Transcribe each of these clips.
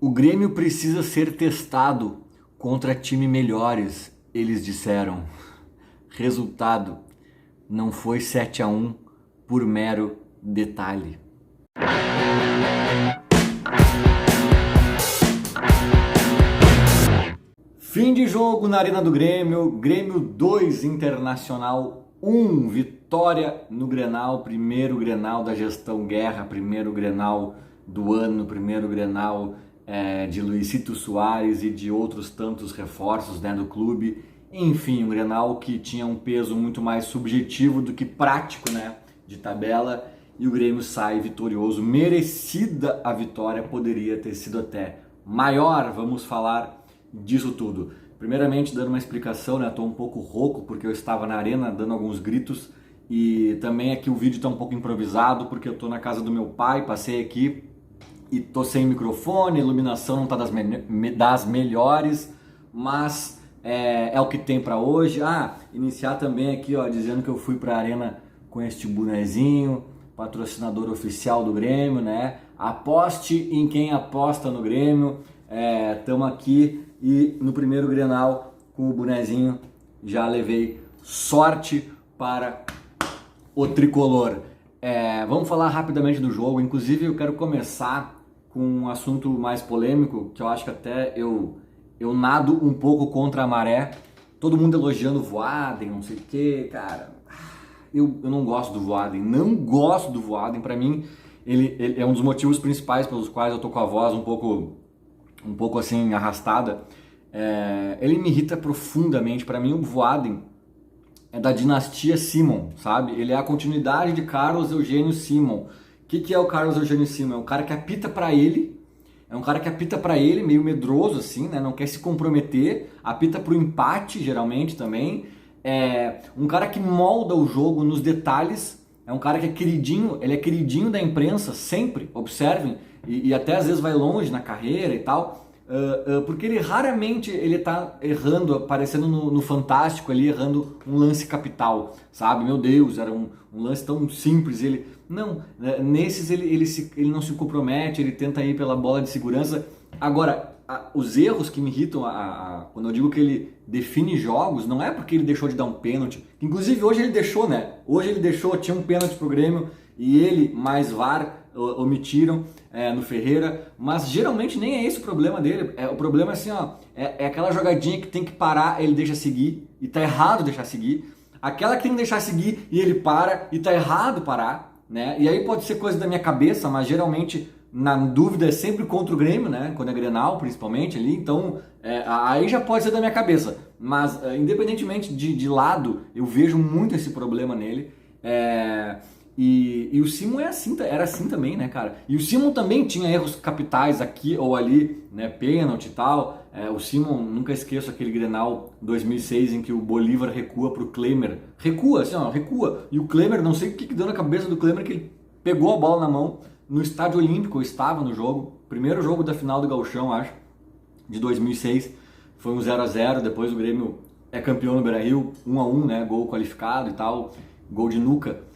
O Grêmio precisa ser testado contra time melhores, eles disseram. Resultado, não foi 7-1 por mero detalhe. Fim de jogo na Arena do Grêmio, Grêmio 2, Internacional 1, vitória no Grenal, primeiro Grenal da gestão Guerra, primeiro Grenal do ano, primeiro Grenal de Luizito Soares e de outros tantos reforços, né, do clube. Enfim, um Grenal que tinha um peso muito mais subjetivo do que prático, né, de tabela, e o Grêmio sai vitorioso, merecida a vitória, poderia ter sido até maior, vamos falar disso tudo. Primeiramente, dando uma explicação, né, tô um pouco rouco porque eu estava na arena dando alguns gritos, e também aqui o vídeo tá um pouco improvisado porque eu tô na casa do meu pai, passei aqui e tô sem microfone, a iluminação não tá das melhores, mas é o que tem para hoje. Iniciar também aqui, ó, dizendo que eu fui pra arena com este bonezinho, patrocinador oficial do Grêmio, né? Aposte em quem aposta no Grêmio. Estamos aqui e no primeiro Grenal com o bonezinho já levei sorte para o tricolor. Vamos falar rapidamente do jogo. Inclusive eu quero começar com um assunto mais polêmico, que eu acho que até eu nado um pouco contra a maré. Todo mundo elogiando o Voaden, não sei o que, cara. Eu não gosto do Voaden, não gosto do Voaden. Pra mim, ele é um dos motivos principais pelos quais eu tô com a voz um pouco assim, arrastada. Ele me irrita profundamente. Pra mim, o Voaden é da dinastia Simon, sabe? Ele é a continuidade de Carlos Eugênio Simon. O que é o Carlos Eugênio Simon? É um cara que apita pra ele, meio medroso assim, né? Não quer se comprometer, apita pro empate, geralmente, também. Um cara que molda o jogo nos detalhes, é um cara que é queridinho, ele é queridinho da imprensa, sempre, observem, e até às vezes vai longe na carreira e tal, porque ele raramente ele tá errando, aparecendo no Fantástico ali, errando um lance capital, sabe? Meu Deus, era um lance tão simples, nesses ele não se compromete, ele tenta ir pela bola de segurança. Agora, os erros que me irritam, quando eu digo que ele define jogos, não é porque ele deixou de dar um pênalti, inclusive hoje ele deixou, né? Hoje ele deixou, tinha um pênalti pro Grêmio e ele mais VAR omitiram no Ferreira, mas geralmente nem é esse o problema dele. O problema é assim, ó, é aquela jogadinha que tem que parar, ele deixa seguir e tá errado deixar seguir, aquela que tem que deixar seguir e ele para e tá errado parar, né? E aí pode ser coisa da minha cabeça, mas geralmente na dúvida é sempre contra o Grêmio, né? Quando é Grenal, principalmente ali, então aí já pode ser da minha cabeça, mas independentemente de lado, eu vejo muito esse problema nele. E o Simon era assim também, né, cara? E o Simon também tinha erros capitais aqui ou ali, né, pênalti e tal. O Simon, nunca esqueço aquele Grenal 2006 em que o Bolívar recua pro Klemer. Recua, assim, ó, recua. E o Klemer, não sei o que deu na cabeça do Klemer, que ele pegou a bola na mão no Estádio Olímpico. Eu estava no jogo, primeiro jogo da final do Gauchão, acho, de 2006. Foi um 0-0, depois o Grêmio é campeão no Beira-Rio, 1-1, né, gol qualificado e tal, gol de nuca.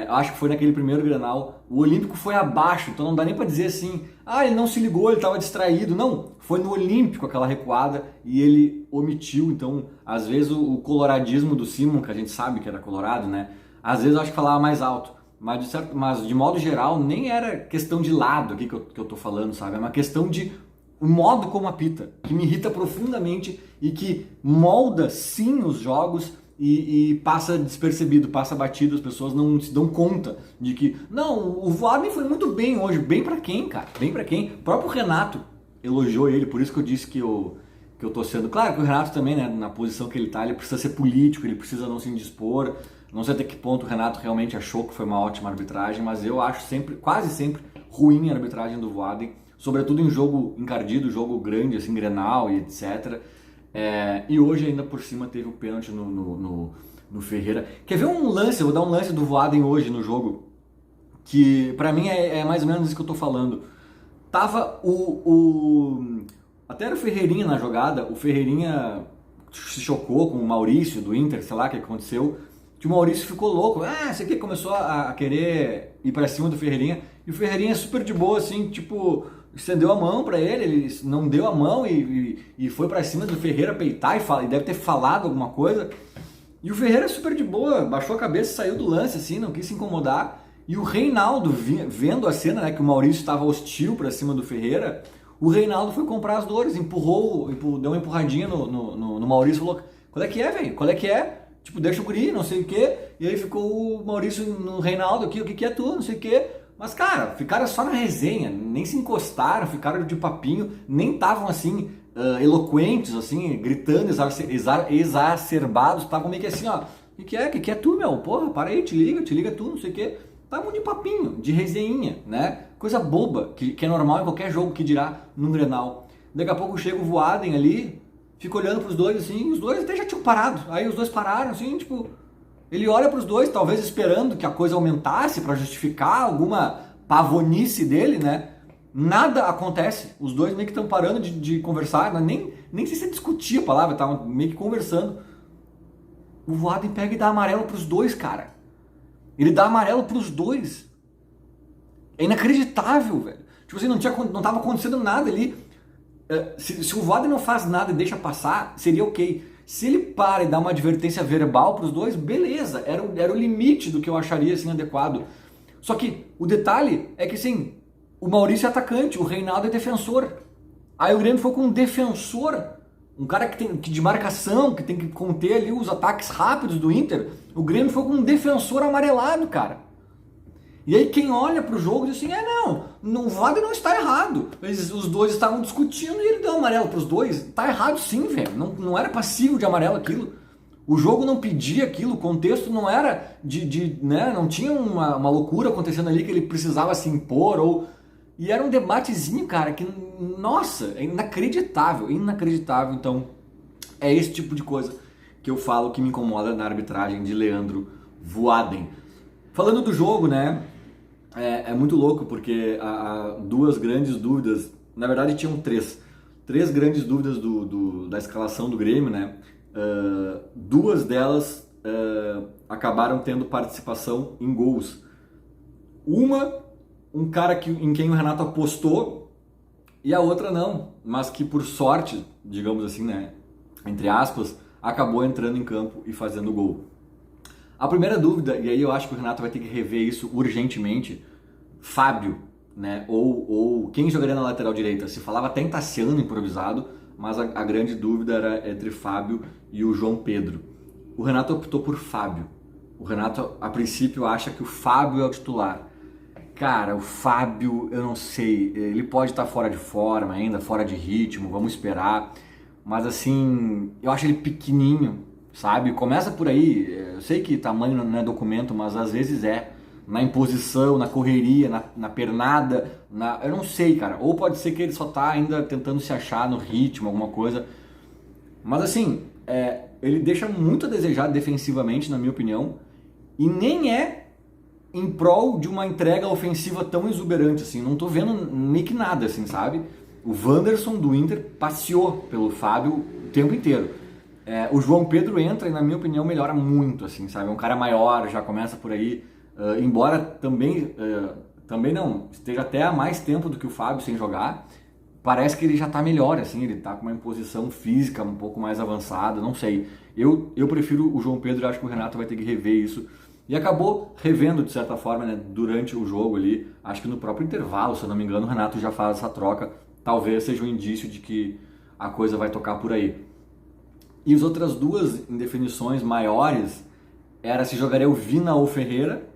Acho que foi naquele primeiro Grenal, o Olímpico foi abaixo, então não dá nem pra dizer assim, ele não se ligou, ele tava distraído. Não, foi no Olímpico aquela recuada e ele omitiu. Então, às vezes o coloradismo do Simon, que a gente sabe que era colorado, né, às vezes eu acho que falava mais alto, mas de modo geral nem era questão de lado aqui que eu tô falando, sabe, é uma questão de o modo como apita, que me irrita profundamente e que molda sim os jogos. E passa despercebido, passa batido, as pessoas não se dão conta de que, não, o Voaden foi muito bem hoje. Bem pra quem, cara? Bem pra quem? O próprio Renato elogiou ele, por isso que eu disse que eu tô sendo... Claro que o Renato também, né, na posição que ele tá, ele precisa ser político, ele precisa não se indispor. Não sei até que ponto o Renato realmente achou que foi uma ótima arbitragem, mas eu acho quase sempre ruim a arbitragem do Voaden, sobretudo em jogo encardido, jogo grande, assim, Grenal e etc. E hoje ainda por cima teve o pênalti no Ferreira. Quer ver um lance? Eu vou dar um lance do Voaden hoje no jogo, que pra mim é mais ou menos isso que eu tô falando. Tava até era o Ferreirinha na jogada, o Ferreirinha se chocou com o Maurício do Inter, sei lá o que aconteceu, que o Maurício ficou louco, sei que começou a querer ir pra cima do Ferreirinha, e o Ferreirinha é super de boa, assim, tipo, estendeu a mão para ele não deu a mão e foi para cima do Ferreira peitar e deve ter falado alguma coisa. E o Ferreira super de boa, baixou a cabeça e saiu do lance, assim, não quis se incomodar. E o Reinaldo, vendo a cena, né, que o Maurício estava hostil para cima do Ferreira, o Reinaldo foi comprar as dores, deu uma empurradinha no Maurício e falou: qual é que é, velho? Qual é que é? Tipo, deixa o guri, não sei o quê. E aí ficou o Maurício no Reinaldo aqui, o que é tu, não sei o quê. Mas, cara, ficaram só na resenha, nem se encostaram, ficaram de papinho, nem estavam assim, eloquentes, assim, gritando, exacerbados, estavam meio que assim, ó, o que é tu, meu? Porra, para aí, te liga tu, não sei o quê. Estavam de papinho, de resenha, né? Coisa boba, que é normal em qualquer jogo, que dirá num Grenal. Daqui a pouco chega o Voaden ali, fica olhando pros dois assim, os dois até já tinham parado. Aí os dois pararam assim, tipo, ele olha pros dois, talvez esperando que a coisa aumentasse para justificar alguma pavonice dele, né? Nada acontece. Os dois meio que estão parando de conversar, nem sei se discutir a palavra, estavam meio que conversando. O Voaden pega e dá amarelo pros dois, cara. Ele dá amarelo pros dois. É inacreditável, velho. Tipo assim, não tava acontecendo nada ali. Se o Voaden não faz nada e deixa passar, seria ok. Se ele para e dá uma advertência verbal pros dois, beleza. Era o limite do que eu acharia assim adequado. Só que o detalhe é que assim, o Maurício é atacante, o Reinaldo é defensor. Aí o Grêmio foi com um defensor, um cara que de marcação, que tem que conter ali os ataques rápidos do Inter. O Grêmio foi com um defensor amarelado, cara. E aí quem olha pro jogo diz assim, o Voaden não está errado. Os dois estavam discutindo e ele deu amarelo pros dois. Tá errado sim, velho. Não era passível de amarelo aquilo. O jogo não pedia aquilo, o contexto não era né, não tinha uma loucura acontecendo ali que ele precisava se impor, e era um debatezinho, cara, que, nossa, é inacreditável, inacreditável. Então, é esse tipo de coisa que eu falo que me incomoda na arbitragem de Leandro Voaden. Falando do jogo, né, é muito louco, porque há duas grandes dúvidas, na verdade tinham três grandes dúvidas da escalação do Grêmio, né. Duas delas acabaram tendo participação em gols. Um cara em quem o Renato apostou, e a outra não, mas que por sorte, digamos assim, né, entre aspas, acabou entrando em campo e fazendo gol. A primeira dúvida, e aí eu acho que o Renato vai ter que rever isso urgentemente, Fábio, né, ou quem jogaria na lateral direita? Se falava até em Tassiano improvisado, mas a grande dúvida era entre Fábio e o João Pedro. O Renato optou por Fábio. O Renato, a princípio, acha que o Fábio é o titular. Cara, o Fábio, eu não sei, ele pode estar fora de forma ainda, fora de ritmo, vamos esperar. Mas assim, eu acho ele pequenininho, sabe? Começa por aí, eu sei que tamanho não é documento, mas às vezes é. Na imposição, na correria, na pernada, eu não sei, cara. Ou pode ser que ele só tá ainda tentando se achar no ritmo, alguma coisa. Mas assim, ele deixa muito a desejar defensivamente, na minha opinião. E nem é em prol de uma entrega ofensiva tão exuberante, assim. Não tô vendo meio que nada, assim, sabe? O Wanderson do Inter passeou pelo Fábio o tempo inteiro. O João Pedro entra e, na minha opinião, melhora muito, assim, sabe? É um cara maior, já começa por aí. Embora também não, esteja até há mais tempo do que o Fábio sem jogar, parece que ele já tá melhor, assim, ele tá com uma imposição física um pouco mais avançada, não sei. Eu prefiro o João Pedro e acho que o Renato vai ter que rever isso. E acabou revendo, de certa forma, né, durante o jogo ali, acho que no próprio intervalo, se eu não me engano, o Renato já faz essa troca. Talvez seja um indício de que a coisa vai tocar por aí. E as outras duas indefinições maiores era se jogaria o Vina ou Ferreira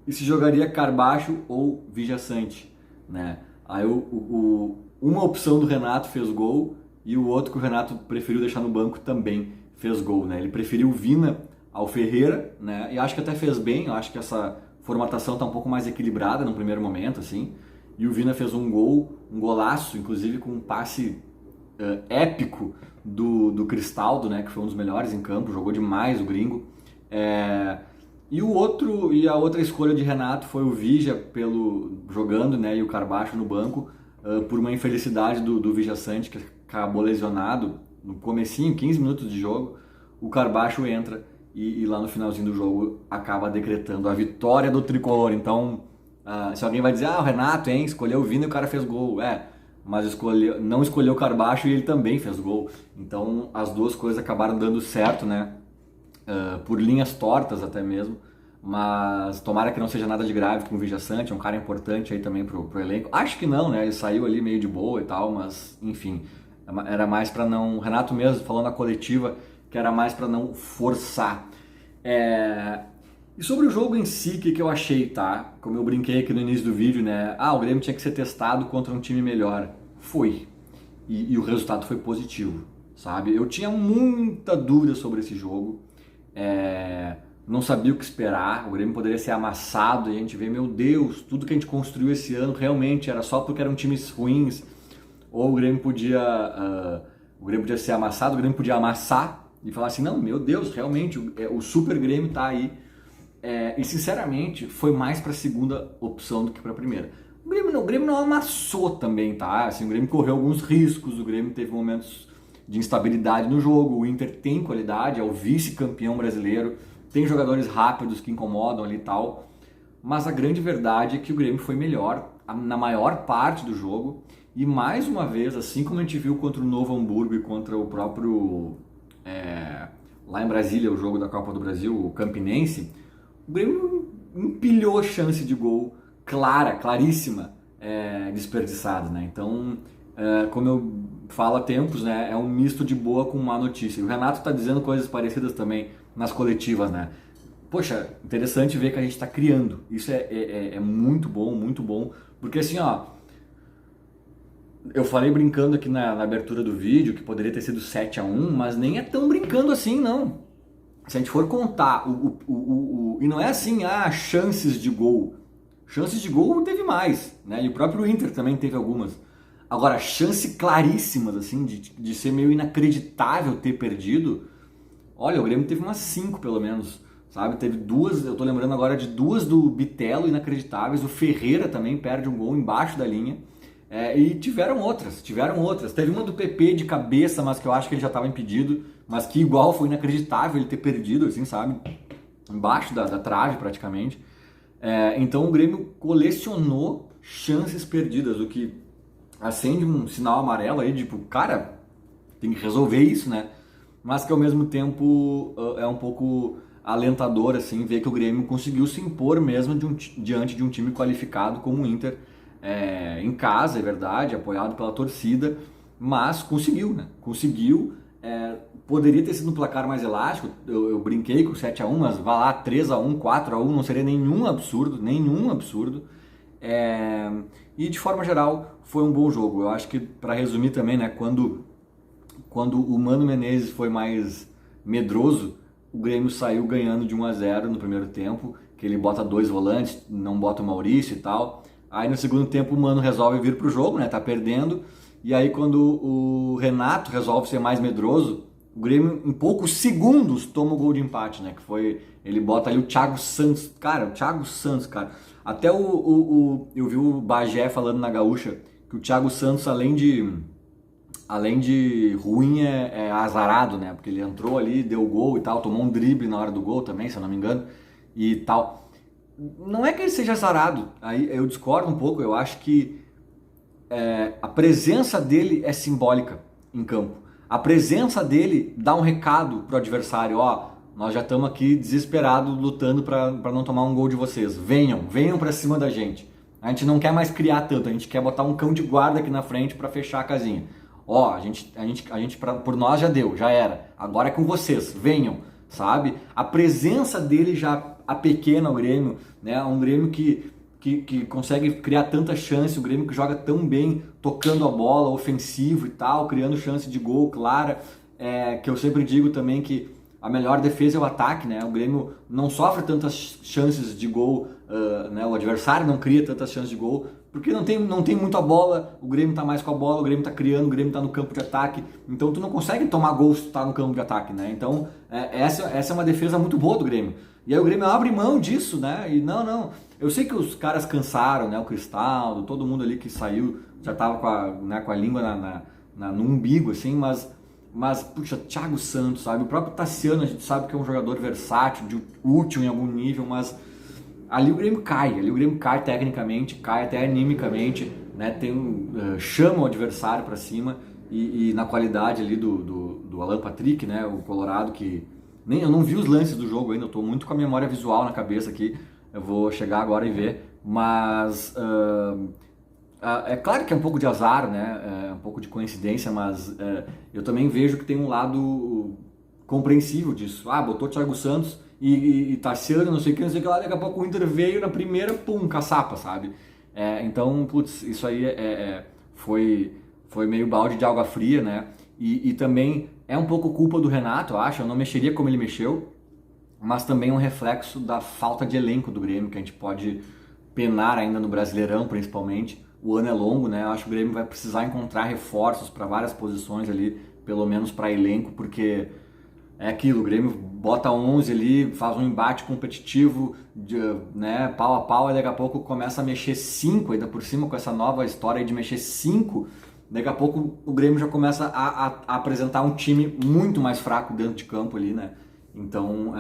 e se jogaria Carbacho ou Vijaçante, né? Aí uma opção do Renato fez gol e o outro que o Renato preferiu deixar no banco também fez gol, né? Ele preferiu o Vina ao Ferreira, né? E acho que até fez bem, eu acho que essa formatação tá um pouco mais equilibrada no primeiro momento, assim. E o Vina fez um gol, um golaço, inclusive com um passe épico do Cristaldo, né? Que foi um dos melhores em campo, jogou demais o gringo. E a outra escolha de Renato foi o Vija jogando, né? E o Carbacho no banco, por uma infelicidade do Vijaçante, que acabou lesionado no comecinho, 15 minutos de jogo. O Carbacho entra e lá no finalzinho do jogo acaba decretando a vitória do Tricolor. Então, se alguém vai dizer, o Renato, escolheu o Vina e o cara fez gol. mas não escolheu o Carbacho e ele também fez gol. Então as duas coisas acabaram dando certo, né? Por linhas tortas até mesmo. Mas tomara que não seja nada de grave com o Vijaçante, é um cara importante aí também pro elenco. Acho que não, né? Ele saiu ali meio de boa e tal, mas enfim, era mais para não... Renato mesmo falando na coletiva que era mais para não forçar. E sobre o jogo em si, o que eu achei, tá? Como eu brinquei aqui no início do vídeo, né? O Grêmio tinha que ser testado contra um time melhor. Foi. E o resultado foi positivo, sabe? Eu tinha muita dúvida sobre esse jogo. Não sabia o que esperar. O Grêmio poderia ser amassado e a gente vê, meu Deus, tudo que a gente construiu esse ano realmente era só porque eram times ruins. Ou o Grêmio podia ser amassado, o Grêmio podia amassar e falar assim, não, meu Deus, realmente o Super Grêmio tá aí. E sinceramente foi mais para a segunda opção do que para a primeira. O Grêmio não amassou também, tá? Assim, o Grêmio correu alguns riscos, o Grêmio teve momentos de instabilidade no jogo, o Inter tem qualidade, é o vice-campeão brasileiro, tem jogadores rápidos que incomodam ali e tal, mas a grande verdade é que o Grêmio foi melhor na maior parte do jogo e mais uma vez, assim como a gente viu contra o Novo Hamburgo e contra o próprio lá em Brasília, o jogo da Copa do Brasil, o Campinense, o Grêmio empilhou chance de gol claríssima, desperdiçada, né? Então, como eu falo há tempos, né, é um misto de boa com má notícia. E o Renato está dizendo coisas parecidas também nas coletivas, né? Poxa, interessante ver que a gente está criando. Isso é muito bom, porque assim, ó, eu falei brincando aqui na abertura do vídeo que poderia ter sido 7-1, mas nem é tão brincando assim, não. Se a gente for contar, e não é assim, chances de gol. Chances de gol teve mais, né? E o próprio Inter também teve algumas. Agora, chance claríssimas, assim, de ser meio inacreditável ter perdido. Olha, o Grêmio teve umas 5 pelo menos, sabe? Teve duas, eu tô lembrando agora de duas do Bitelo inacreditáveis. O Ferreira também perde um gol embaixo da linha. E tiveram outras. Teve uma do PP de cabeça, mas que eu acho que ele já estava impedido, mas que igual foi inacreditável ele ter perdido, assim, sabe? Embaixo da trave, praticamente. Então o Grêmio colecionou chances perdidas, o que acende um sinal amarelo aí, tipo, cara, tem que resolver isso, né? Mas que ao mesmo tempo é um pouco alentador, assim, ver que o Grêmio conseguiu se impor mesmo diante de um time qualificado como o Inter, em casa, é verdade, apoiado pela torcida, mas conseguiu, né? Conseguiu, poderia ter sido um placar mais elástico, eu brinquei com o 7-1, mas vai lá, 3-1, 4-1, não seria nenhum absurdo, e de forma geral foi um bom jogo. Eu acho que, para resumir também, né, quando o Mano Menezes foi mais medroso, o Grêmio saiu ganhando de 1-0 no primeiro tempo, que ele bota 2 volantes, não bota o Maurício e tal. Aí no segundo tempo o Mano resolve vir pro jogo, né? Tá perdendo. E aí quando o Renato resolve ser mais medroso, o Grêmio em poucos segundos toma o gol de empate, né? Que foi, ele bota ali o Thiago Santos. Cara, o Thiago Santos, cara. Até eu vi o Bagé falando na Gaúcha que o Thiago Santos, além de ruim, é azarado, né? Porque ele entrou ali, deu gol e tal, tomou um drible na hora do gol também, se eu não me engano, e tal. Não é que ele seja azarado, aí eu discordo um pouco, eu acho que a presença dele é simbólica em campo. A presença dele dá um recado pro adversário, ó, nós já estamos aqui desesperados lutando para não tomar um gol de vocês. Venham para cima da gente. A gente não quer mais criar tanto, a gente quer botar um cão de guarda aqui na frente para fechar a casinha. Ó, a gente por nós já deu, já era. Agora é com vocês, venham, sabe? A presença dele já apequena o Grêmio, né? Um Grêmio que consegue criar tanta chance, o Grêmio que joga tão bem, tocando a bola, ofensivo e tal, criando chance de gol clara, que eu sempre digo também que a melhor defesa é o ataque, né? O Grêmio não sofre tantas chances de gol, né? O adversário não cria tantas chances de gol, porque não tem muita bola, o Grêmio tá mais com a bola, o Grêmio tá criando, o Grêmio tá no campo de ataque, então tu não consegue tomar gol se tu tá no campo de ataque, né? Então essa é uma defesa muito boa do Grêmio. E aí o Grêmio abre mão disso, né? E não, eu sei que os caras cansaram, né? O Cristaldo, todo mundo ali que saiu já tava com a língua no umbigo, assim, mas, puxa, Thiago Santos, sabe? O próprio Tassiano, a gente sabe que é um jogador versátil, útil em algum nível, mas ali o Grêmio cai tecnicamente, cai até animicamente. né, chama o adversário para cima e na qualidade ali do Alan Patrick, né, o Colorado, que eu não vi os lances do jogo ainda, eu estou muito com a memória visual na cabeça aqui, eu vou chegar agora e ver, mas é claro que é um pouco de azar, né, é um pouco de coincidência, mas eu também vejo que tem um lado compreensível disso. Botou Thiago Santos e Tassiano, não sei o que lá, daqui a pouco o Inter veio na primeira, pum, caçapa, sabe? Então, putz, isso aí foi meio balde de água fria, né? E também é um pouco culpa do Renato, eu acho, eu não mexeria como ele mexeu, mas também um reflexo da falta de elenco do Grêmio, que a gente pode penar ainda no Brasileirão, principalmente. O ano é longo, né? Eu acho que o Grêmio vai precisar encontrar reforços para várias posições ali, pelo menos para elenco, porque é aquilo, o Grêmio bota 11 ali, faz um embate competitivo, né, pau a pau, e daqui a pouco começa a mexer 5, ainda por cima com essa nova história de mexer 5, daqui a pouco o Grêmio já começa a apresentar um time muito mais fraco dentro de campo ali, né? Então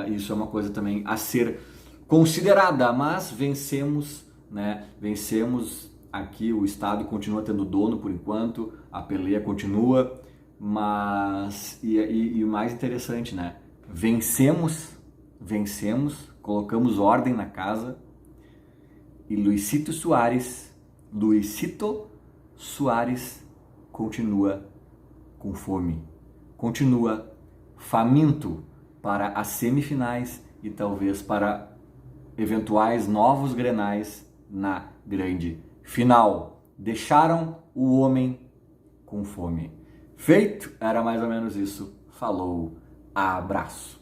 isso é uma coisa também a ser considerada, mas vencemos, né? Vencemos aqui, o estado continua tendo dono por enquanto, a peleia continua, mas e o mais interessante, né? Vencemos, colocamos ordem na casa e Luisito Soares continua com fome, continua faminto para as semifinais e talvez para eventuais novos grenais na grande final. Deixaram o homem com fome. Feito, era mais ou menos isso. Falou, abraço.